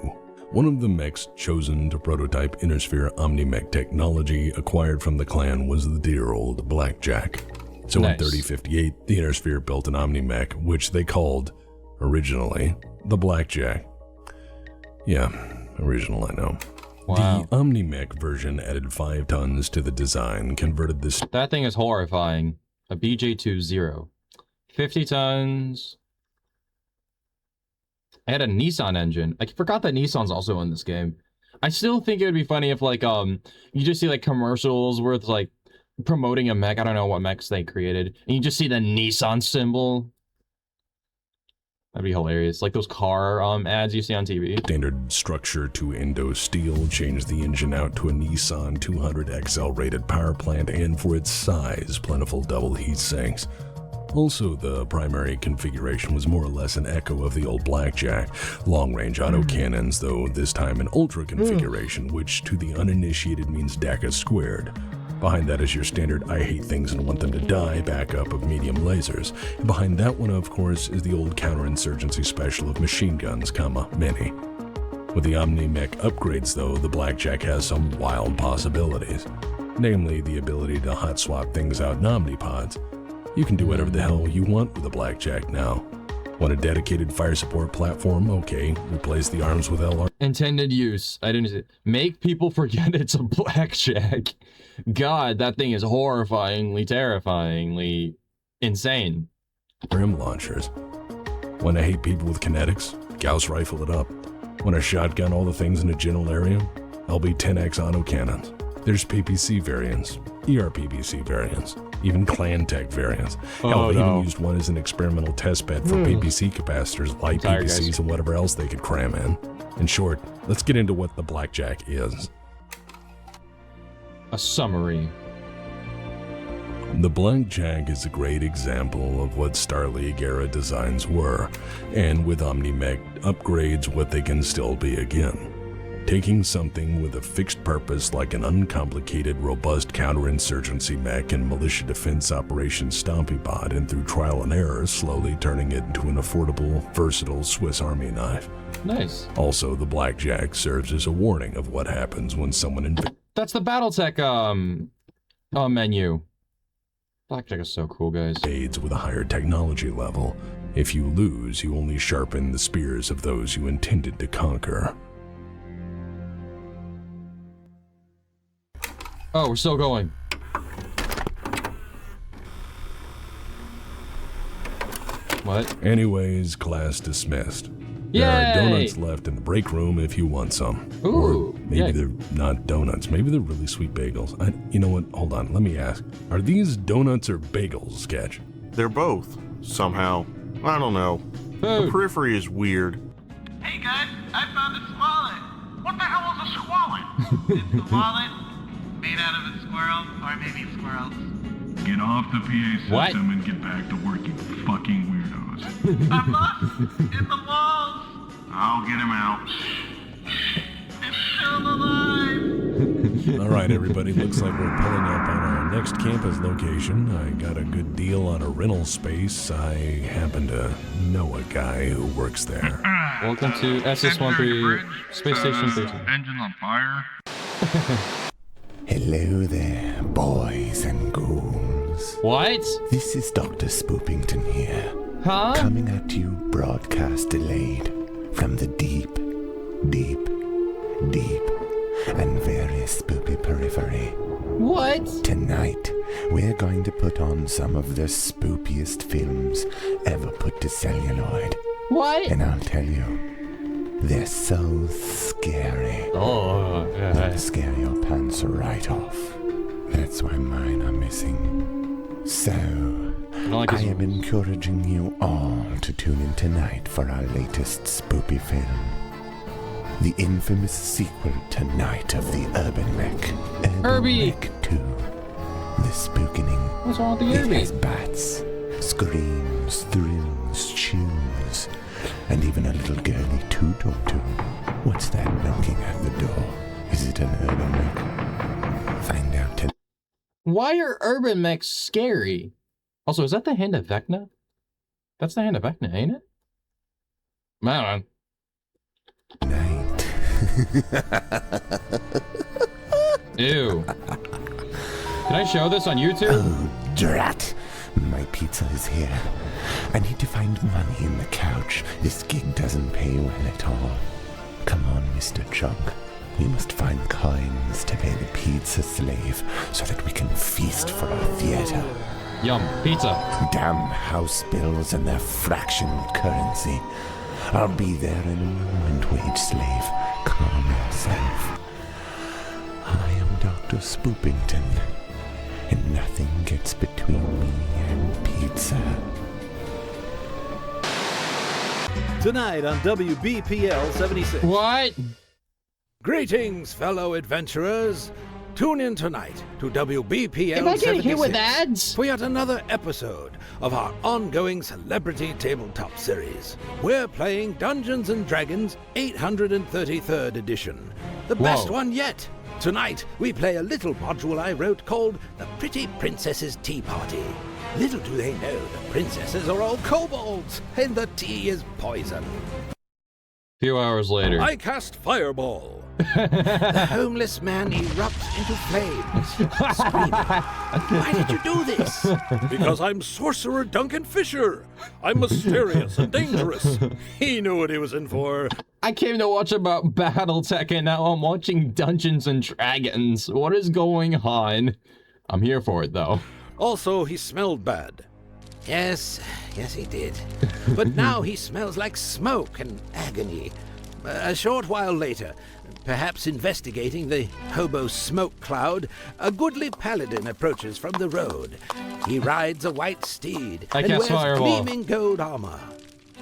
One of the mechs chosen to prototype inner sphere Omni mech technology acquired from the clan was the dear old Blackjack. So Nice. in 3058, the inner sphere built an Omni mech, which they called, originally, the Blackjack. Yeah, original, I know. Wow. The Omni mech version added 5 tons to the design, converted this. That thing is horrifying. A BJ20. 50 tons. I had a Nissan engine. I forgot that Nissan's also in this game. I still think it would be funny if, like, you just see, like, commercials where it's, like, promoting a mech. I don't know what mechs they created. And you just see the Nissan symbol. That'd be hilarious. Like those car ads you see on TV. Standard structure to Indo Steel, changed the engine out to a Nissan 200XL rated power plant, and for its size, plentiful double heat sinks. Also, the primary configuration was more or less an echo of the old Blackjack. Long-range autocannons, though this time an ultra configuration, which to the uninitiated means DACA squared. Behind that is your standard I hate things and want them to die backup of medium lasers. And behind that one, of course, is the old counterinsurgency special of machine guns, mini. With the Omni mech upgrades, though, the Blackjack has some wild possibilities. Namely, the ability to hot swap things out in omnipods. You can do whatever the hell you want with a Blackjack now. Want a dedicated fire support platform? Okay, replace the arms with LR. Intended use. I didn't say. Make people forget it's a Blackjack. God, that thing is horrifyingly, terrifyingly insane. Rim launchers. Want to hate people with kinetics? Gauss rifle it up. Want to shotgun all the things in a general area? LB-10X autocannons. There's PPC variants, ERPBC variants, even clan tech variants. Hell, they even used one as an experimental test bed for PPC capacitors, light PPCs, and whatever else they could cram in. In short, let's get into what the Blackjack is. A summary. The Blackjack is a great example of what Star League era designs were, and with Omni mech upgrades, what they can still be again. Taking something with a fixed purpose like an uncomplicated, robust counterinsurgency mech and militia defense operations stompy pod, and through trial and error, slowly turning it into an affordable, versatile Swiss Army knife. Nice. Also, the Blackjack serves as a warning of what happens when someone That's the Battletech menu. Blackjack is so cool, guys. invades with a higher technology level. If you lose, you only sharpen the spears of those you intended to conquer. Oh, we're still going. What? Anyways, class dismissed. Yay! There are donuts left in the break room if you want some. Ooh, Or maybe yay. they're not donuts. Maybe they're really sweet bagels. You know what? Hold on. Let me ask. Are these donuts or bagels, Sketch? They're both, somehow. I don't know. The Food. periphery is weird. Hey guys, I found a wallet. What the hell is a squallet? It's a wallet made out of a squirrel, or maybe squirrels. Get off the PA system What? and get back to work, you fucking weirdos. I'm lost in the walls. I'll get him out. It's still alive. All right, everybody. Looks like we're pulling up on our next campus location. I got a good deal on a rental space. I happen to know a guy who works there. Welcome to SS13 Space Station 13. Engine on fire. Hello there, boys and ghouls. What? This is Dr. Spoopington here, Huh? coming at you broadcast delayed from the deep, deep, deep, and very spoopy periphery. What? Tonight, we're going to put on some of the spoopiest films ever put to celluloid. What? And I'll tell you, they're so scary. Oh, They'll scare your pants right off. That's why mine are missing. So, like I his- am encouraging you all to tune in tonight for our latest spoopy film. the infamous sequel to Night of the Urban Mech. Herbie! Mech 2. The spookening. What's wrong with the It Herbie? has bats, screams, thrills, tunes, and even a little girly toot-or-toot. What's that knocking at the door? Is it an urban mech? Find out tonight. Why are urban mechs scary? Also, is that the hand of Vecna? That's the hand of Vecna, ain't it? Man. Ew. Can I show this on YouTube? Oh, drat. My pizza is here. I need to find money in the couch. This gig doesn't pay well at all. Come on, Mr. Chunk. We must find coins to pay the pizza slave so that we can feast for our theater. Yum, pizza. Damn house bills and their fractional currency. I'll be there in a moment, wage slave. Calm yourself. I am Dr. Spoopington, and nothing gets between me and pizza. Tonight on WBPL 76. What? Greetings, fellow adventurers. Tune in tonight to WBPL 76 Am I getting hit with ads? for yet another episode of our ongoing Celebrity Tabletop series. We're playing Dungeons & Dragons 833rd edition, the best Whoa. one yet. Tonight, we play a little module I wrote called The Pretty Princess's Tea Party. Little do they know the princesses are all kobolds, and the tea is poison. Few hours later. I cast Fireball. The homeless man erupts into flames, screaming, "Why did you do this?" Because I'm Sorcerer Duncan Fisher. I'm mysterious and dangerous. He knew what he was in for. I came to watch about Battletech and now I'm watching Dungeons and Dragons. What is going on? I'm here for it though. Also, he smelled bad. Yes, he did. But now he smells like smoke and agony. A short while later, perhaps investigating the hobo smoke cloud, a goodly paladin approaches from the road. He rides a white steed I and cast wears Fireball. gleaming gold armor.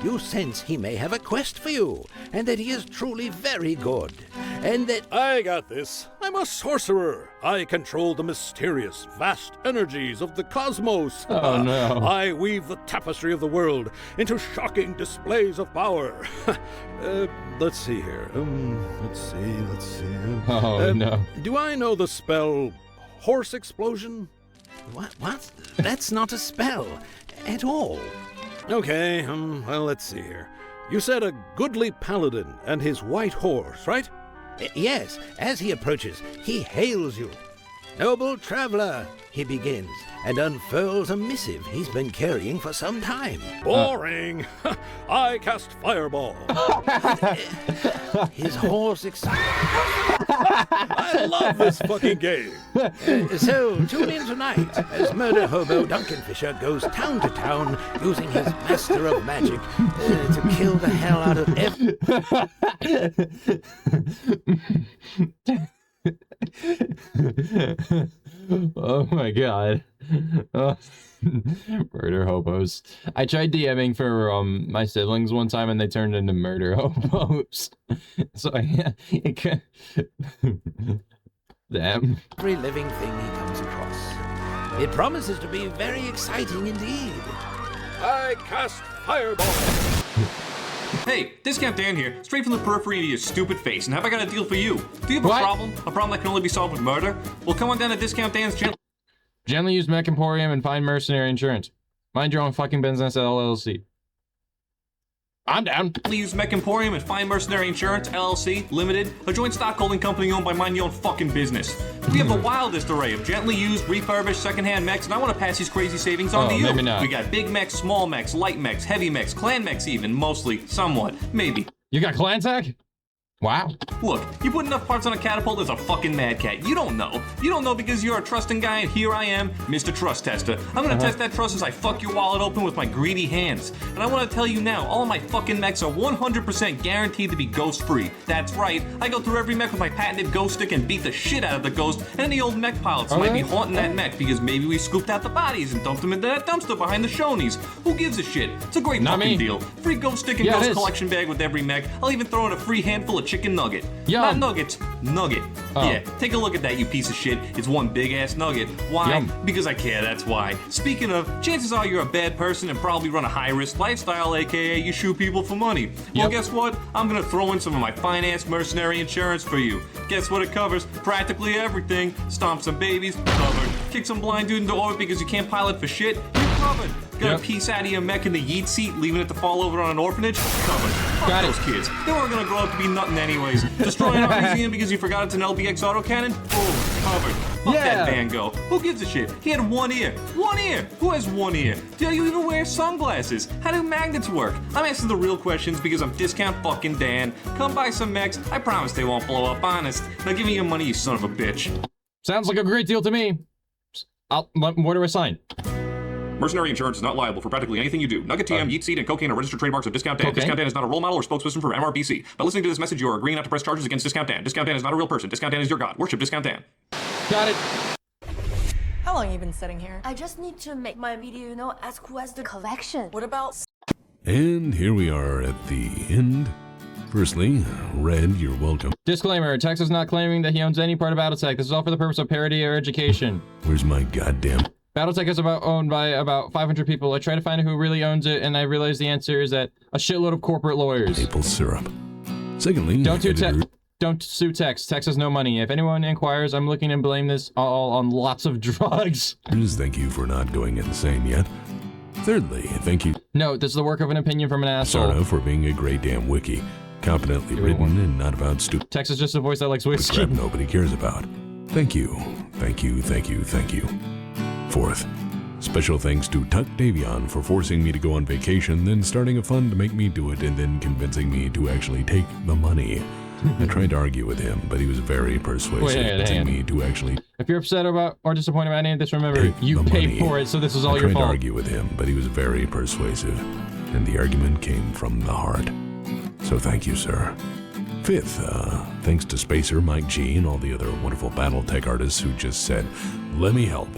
You sense he may have a quest for you, and that he is truly very good, and that... I got this. I'm a sorcerer. I control the mysterious, vast energies of the cosmos. Oh, no. I weave the tapestry of the world into shocking displays of power. Let's see here. Let's see. Oh no. Do I know the spell Horse Explosion? What? That's not a spell at all. Okay, well, let's see here. You said a goodly paladin and his white horse, right? Yes, as he approaches, he hails you. Noble traveler, he begins, and unfurls a missive he's been carrying for some time. Boring! I cast Fireball. His horse I love this fucking game. So, tune in tonight as murder hobo Duncan Fisher goes town to town using his master of magic to kill the hell out of Oh my god. Murder hobos. I tried DMing for my siblings one time and they turned into murder hobos. So it can... Damn. every living thing he comes across. It promises to be very exciting indeed. I cast Fireball. Hey, Discount Dan here, straight from the periphery into your stupid face, and have I got a deal for you? Do you have a problem? A problem that can only be solved with murder? Well, come on down to Discount Dan's Gently use Mech Emporium and find mercenary insurance. Mind your own fucking business at LLC. I'm down. Use Mech Emporium and Fine Mercenary Insurance, LLC, Limited, a joint stock holding company owned by Mind Your Own Fucking Business. We have the wildest array of gently used, refurbished, secondhand mechs, and I want to pass these crazy savings on to you. Maybe not. We got big mechs, small mechs, light mechs, heavy mechs, clan mechs even, mostly, somewhat, maybe. You got clan tech? Wow. Look, you put enough parts on a catapult, there's a fucking mad cat. You don't know. You don't know because you're a trusting guy, and here I am, Mr. Trust Tester. I'm gonna test that trust as I fuck your wallet open with my greedy hands. And I wanna tell you now, all of my fucking mechs are 100% guaranteed to be ghost-free. That's right, I go through every mech with my patented ghost stick and beat the shit out of the ghost, and any old mech pilots might be haunting that mech because maybe we scooped out the bodies and dumped them into that dumpster behind the Shonies. Who gives a shit? It's a great fucking deal. Free ghost stick and ghost collection bag with every mech. I'll even throw in a free handful of chicken nugget. Yum. Not nuggets, nugget. Oh. Yeah, take a look at that, you piece of shit. It's one big ass nugget. Why? Yum. Because I care, that's why. Speaking of, chances are you're a bad person and probably run a high-risk lifestyle, aka you shoot people for money. Well, Yep. guess what? I'm gonna throw in some of my finance mercenary insurance for you. Guess what it covers? Practically everything. Stomp some babies, covered. Kick some blind dude into orbit because you can't pilot for shit, you're covered. Got Yep. a piece out of your mech in the yeet seat, leaving it to fall over on an orphanage? Covered. Fuck Got it. those kids. They weren't gonna grow up to be nothing anyways. Destroying our museum because you forgot it's an LBX autocannon? Boom. Covered. Fuck Yeah. that Van Gogh. Who gives a shit? He had one ear. One ear. Who has one ear? Do you even wear sunglasses? How do magnets work? I'm asking the real questions because I'm discount fucking Dan. Come buy some mechs. I promise they won't blow up, honest. Now give me your money, you son of a bitch. Sounds like a great deal to me. Where do I sign? Mercenary insurance is not liable for practically anything you do. Nugget TM, Yeet Seed, and cocaine are registered trademarks of Discount Dan. Cocaine? Discount Dan is not a role model or spokesperson for MRBC. By listening to this message, you are agreeing not to press charges against Discount Dan. Discount Dan is not a real person. Discount Dan is your god. Worship Discount Dan. Got it. How long have you been sitting here? I just need to make my video, as cool as the collection. What about... And here we are at the end. Firstly, Red, you're welcome. Disclaimer, Tex is not claiming that he owns any part of Battletech. This is all for the purpose of parody or education. Where's my goddamn... Battletech is owned by about 500 people. I try to find who really owns it, and I realize the answer is that a shitload of corporate lawyers. maple syrup. Secondly, Don't editor... sue Tex. Tex has no money. If anyone inquires, I'm looking to blame this all on lots of drugs. Thank you for not going insane yet. Thirdly, thank you, No, this is the work of an opinion from an asshole. Sarna, for being a great damn wiki. Competently Give it written one. and not about stupid Tex is just a voice that likes whiskey. crap nobody cares about. Thank you. Thank you, thank you, thank you. Fourth, special thanks to Tuck Davion for forcing me to go on vacation, then starting a fund to make me do it, and then convincing me to actually take the money. I tried to argue with him, but he was very persuasive, Wait, hang getting on. me to actually If you're upset about or disappointed about any of this, remember, take you the paid money. for it, so this is all I your tried to fault. argue with him, but he was very persuasive, and the argument came from the heart. So thank you, sir. Fifth, thanks to Spacer, Mike G, and all the other wonderful Battletech artists who just said, let me help,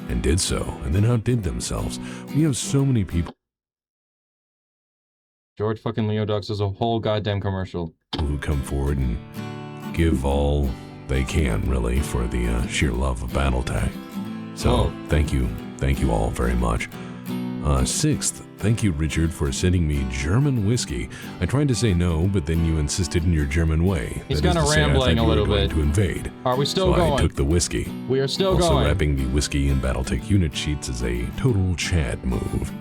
and did so, and then outdid themselves. We have so many people George fucking Leodox is a whole goddamn commercial. who come forward and give all they can, really, for the sheer love of Battletech. So, thank you all very much. Sixth, thank you, Richard, for sending me German whiskey. I tried to say no, but then you insisted in your German way. He's That is kinda to say, I rambling thought a you were little going bit. to invade. Are we still So going? I took the whiskey. We are still Also, going. wrapping the whiskey in Battletech unit sheets is a total Chad move.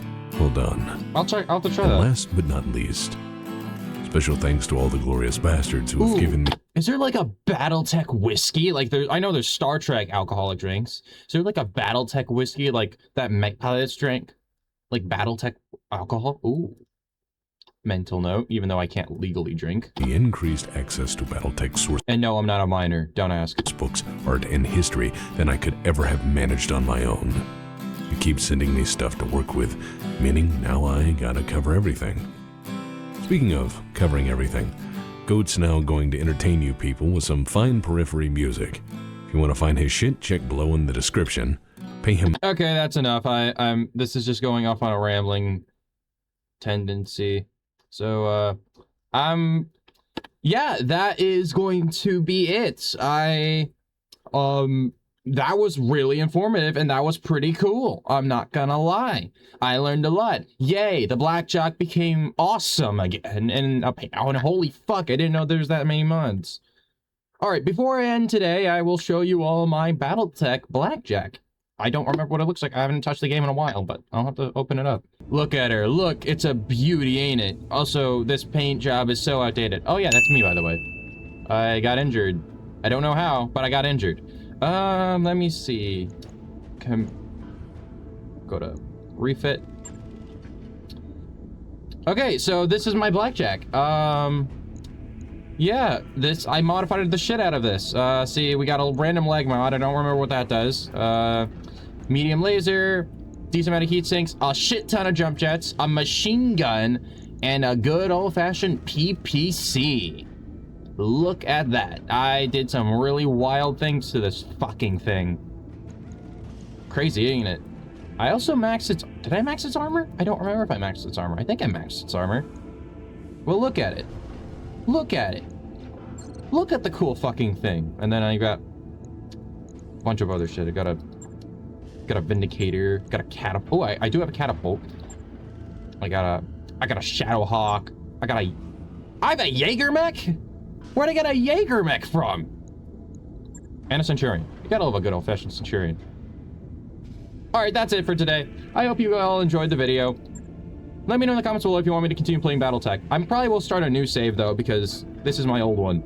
Well done. I'll have to try And that. last but not least, special thanks to all the glorious bastards who have given me... Is there like a Battletech whiskey? Like I know there's Star Trek alcoholic drinks. Is there like a Battletech whiskey like that mech pilots drink? Like Battletech alcohol? Ooh. Mental note, even though I can't legally drink. the increased access to Battletech source And no, I'm not a minor. Don't ask. books, art, and history than I could ever have managed on my own. You keep sending me stuff to work with, meaning now I gotta cover everything. Speaking of covering everything, Goat's now going to entertain you people with some fine periphery music. If you want to find his shit, check below in the description. Pay him. Okay, that's enough. This is just going off on a rambling tendency. So, yeah, that is going to be it. That was really informative, and that was pretty cool. I'm not gonna lie. I learned a lot. Yay, the Blackjack became awesome again, and holy fuck, I didn't know there's that many mods. Alright, before I end today, I will show you all my Battletech Blackjack. I don't remember what it looks like. I haven't touched the game in a while, but I'll have to open it up. Look at her. Look, it's a beauty, ain't it? Also, this paint job is so outdated. Oh yeah, that's me, by the way. I got injured. I don't know how, but I got injured. Let me see. Go to refit. Okay, so this is my Blackjack. Yeah, I modified the shit out of this. See, we got a random leg mod. I don't remember what that does. Medium laser, decent amount of heat sinks, a shit ton of jump jets, a machine gun, and a good old-fashioned PPC. Look at that. I did some really wild things to this fucking thing. Crazy, ain't it? I also maxed its... Did I max its armor? I don't remember if I maxed its armor. I think I maxed its armor. Well, look at it. Look at it. Look at the cool fucking thing. And then I got a bunch of other shit. I got a Vindicator, got a catapult. Oh, I do have a catapult. I got a Shadow Hawk. I have a Jaeger mech? Where'd I get a Jaeger mech from? And a Centurion. You gotta love a good old-fashioned Centurion. Alright, that's it for today. I hope you all enjoyed the video. Let me know in the comments below if you want me to continue playing Battletech. I probably will start a new save, though, because this is my old one.